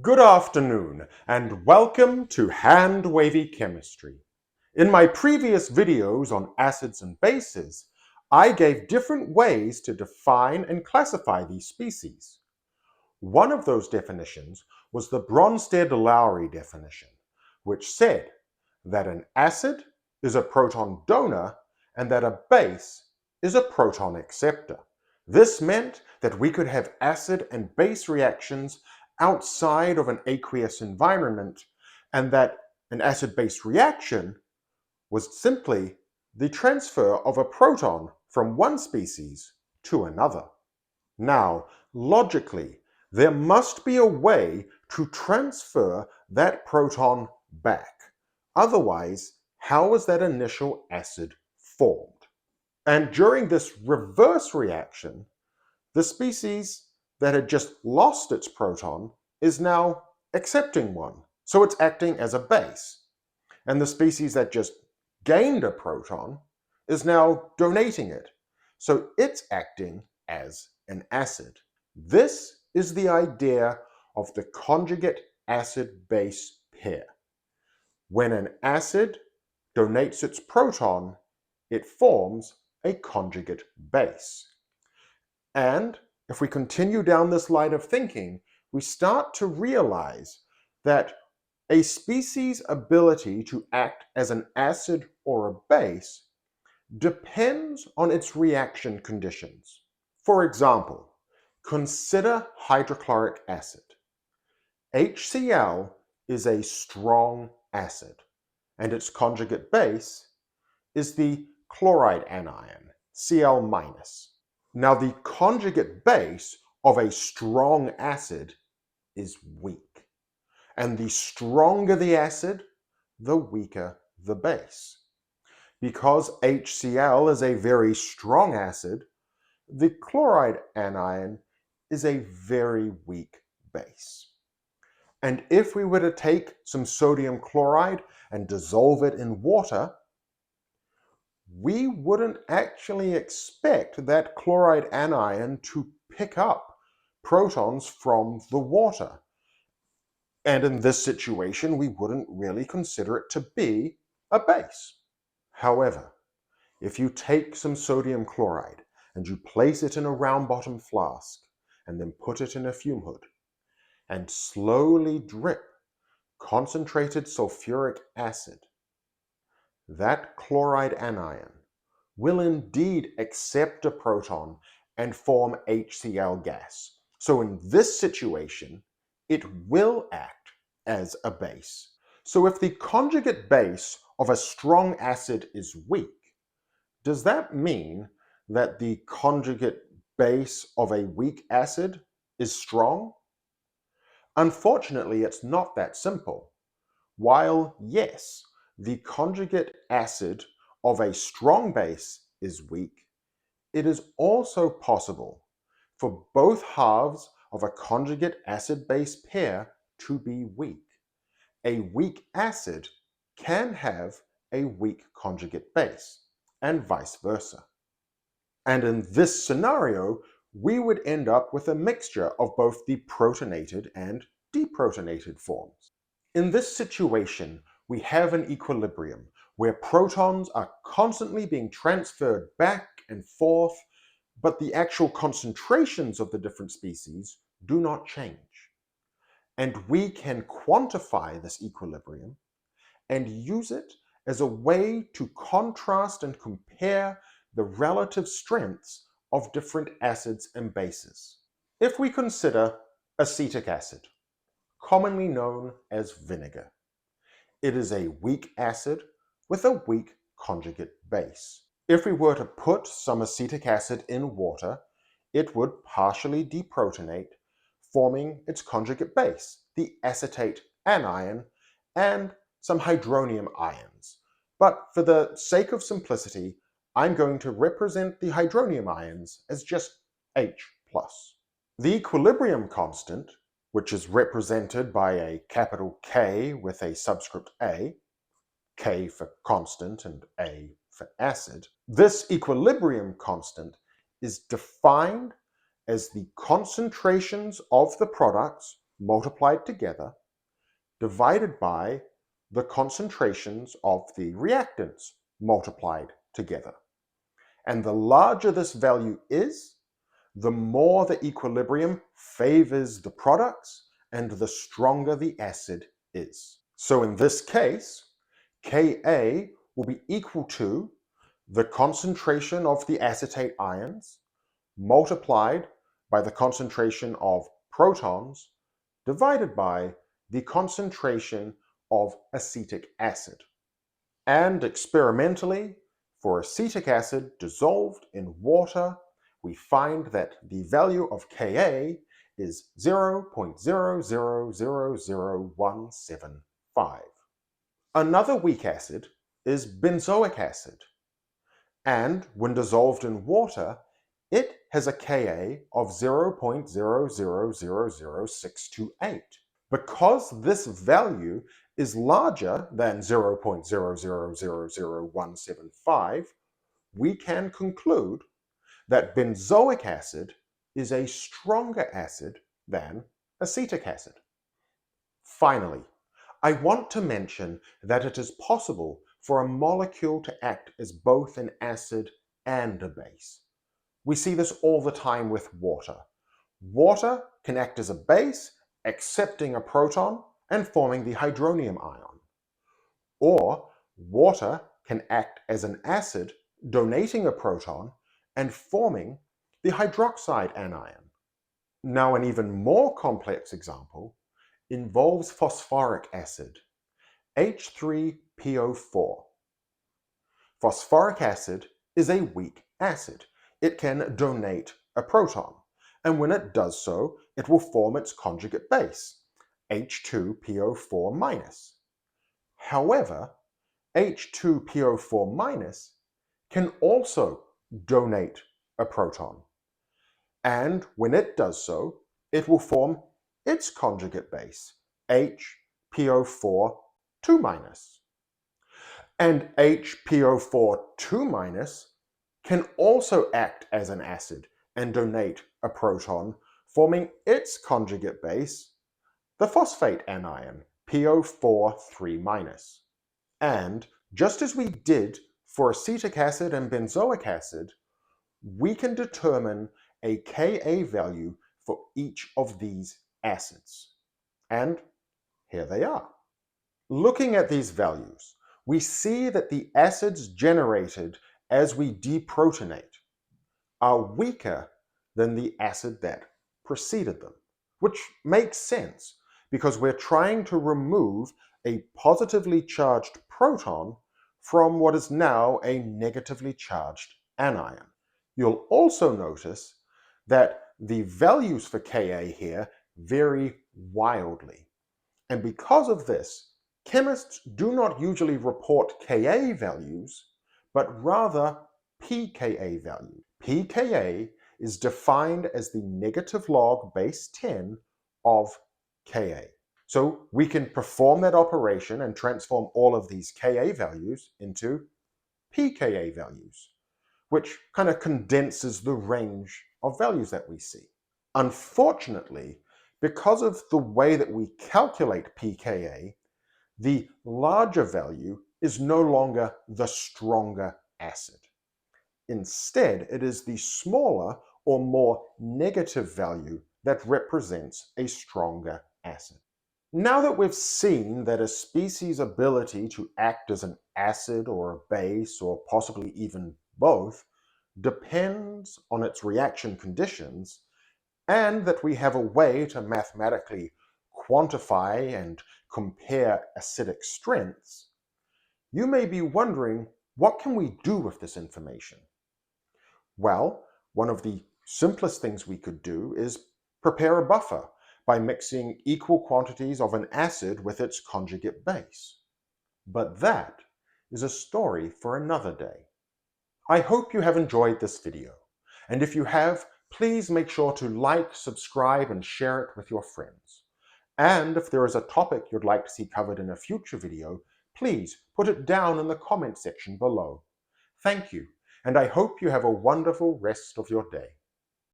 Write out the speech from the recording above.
Good afternoon and welcome to Hand Wavy Chemistry. In my previous videos on acids and bases, I gave different ways to define and classify these species. One of those definitions was the Bronsted-Lowry definition, which said that an acid is a proton donor and that a base is a proton acceptor. This meant that we could have acid and base reactions outside of an aqueous environment, and that an acid-base reaction was simply the transfer of a proton from one species to another. Now, logically, there must be a way to transfer that proton back. Otherwise, how was that initial acid formed? And during this reverse reaction, the species that had just lost its proton is now accepting one. So it's acting as a base. And the species that just gained a proton is now donating it. So it's acting as an acid. This is the idea of the conjugate acid-base pair. When an acid donates its proton, it forms a conjugate base. And if we continue down this line of thinking, we start to realize that a species' ability to act as an acid or a base depends on its reaction conditions. For example, consider hydrochloric acid. HCl is a strong acid, and its conjugate base is the chloride anion, Cl-. Now, the conjugate base of a strong acid is weak, and the stronger the acid, the weaker the base. Because HCl is a very strong acid, the chloride anion is a very weak base. And if we were to take some sodium chloride and dissolve it in water, we wouldn't actually expect that chloride anion to pick up protons from the water. And in this situation, we wouldn't really consider it to be a base. However, if you take some sodium chloride and you place it in a round bottom flask and then put it in a fume hood and slowly drip concentrated sulfuric acid, that chloride anion will indeed accept a proton and form HCl gas. So in this situation, it will act as a base. So if the conjugate base of a strong acid is weak, does that mean that the conjugate base of a weak acid is strong? Unfortunately, it's not that simple. While, yes, the conjugate acid of a strong base is weak, it is also possible for both halves of a conjugate acid-base pair to be weak. A weak acid can have a weak conjugate base, and vice versa. And in this scenario, we would end up with a mixture of both the protonated and deprotonated forms. In this situation, we have an equilibrium where protons are constantly being transferred back and forth, but the actual concentrations of the different species do not change. And we can quantify this equilibrium and use it as a way to contrast and compare the relative strengths of different acids and bases. If we consider acetic acid, commonly known as vinegar, it is a weak acid with a weak conjugate base. If we were to put some acetic acid in water, it would partially deprotonate, forming its conjugate base, the acetate anion, and some hydronium ions. But for the sake of simplicity, I'm going to represent the hydronium ions as just H+. The equilibrium constant, which is represented by a capital K with a subscript A, K for constant and A for acid, this equilibrium constant is defined as the concentrations of the products multiplied together divided by the concentrations of the reactants multiplied together. And the larger this value is, the more the equilibrium favors the products and the stronger the acid is. So in this case, Ka will be equal to the concentration of the acetate ions multiplied by the concentration of protons divided by the concentration of acetic acid. And experimentally, for acetic acid dissolved in water, we find that the value of Ka is 0.0000175. Another weak acid is benzoic acid, and when dissolved in water, it has a Ka of 0.0000628. Because this value is larger than 0.0000175, we can conclude that benzoic acid is a stronger acid than acetic acid. Finally, I want to mention that it is possible for a molecule to act as both an acid and a base. We see this all the time with water. Water can act as a base, accepting a proton and forming the hydronium ion. Or water can act as an acid, donating a proton and forming the hydroxide anion. Now, an even more complex example involves phosphoric acid, H3PO4. Phosphoric acid is a weak acid. It can donate a proton, and when it does so, it will form its conjugate base, H2PO4-. However, H2PO4- can also donate a proton, and when it does so, it will form its conjugate base, HPO4 2-. And HPO4 2- can also act as an acid and donate a proton, forming its conjugate base, the phosphate anion, PO4 3-. And just as we did for acetic acid and benzoic acid, we can determine a Ka value for each of these acids. And here they are. Looking at these values, we see that the acids generated as we deprotonate are weaker than the acid that preceded them, which makes sense because we're trying to remove a positively charged proton from what is now a negatively charged anion. You'll also notice that the values for Ka here vary wildly. And because of this, chemists do not usually report Ka values, but rather pKa value. pKa is defined as the negative log base 10 of Ka. So we can perform that operation and transform all of these Ka values into pKa values, which kind of condenses the range of values that we see. Unfortunately, because of the way that we calculate pKa, the larger value is no longer the stronger acid. Instead, it is the smaller or more negative value that represents a stronger acid. Now that we've seen that a species' ability to act as an acid or a base, or possibly even both, depends on its reaction conditions, and that we have a way to mathematically quantify and compare acidic strengths, you may be wondering, what can we do with this information? Well, one of the simplest things we could do is prepare a buffer by mixing equal quantities of an acid with its conjugate base. But that is a story for another day. I hope you have enjoyed this video, and if you have, please make sure to like, subscribe, and share it with your friends. And if there is a topic you'd like to see covered in a future video, please put it down in the comment section below. Thank you, and I hope you have a wonderful rest of your day.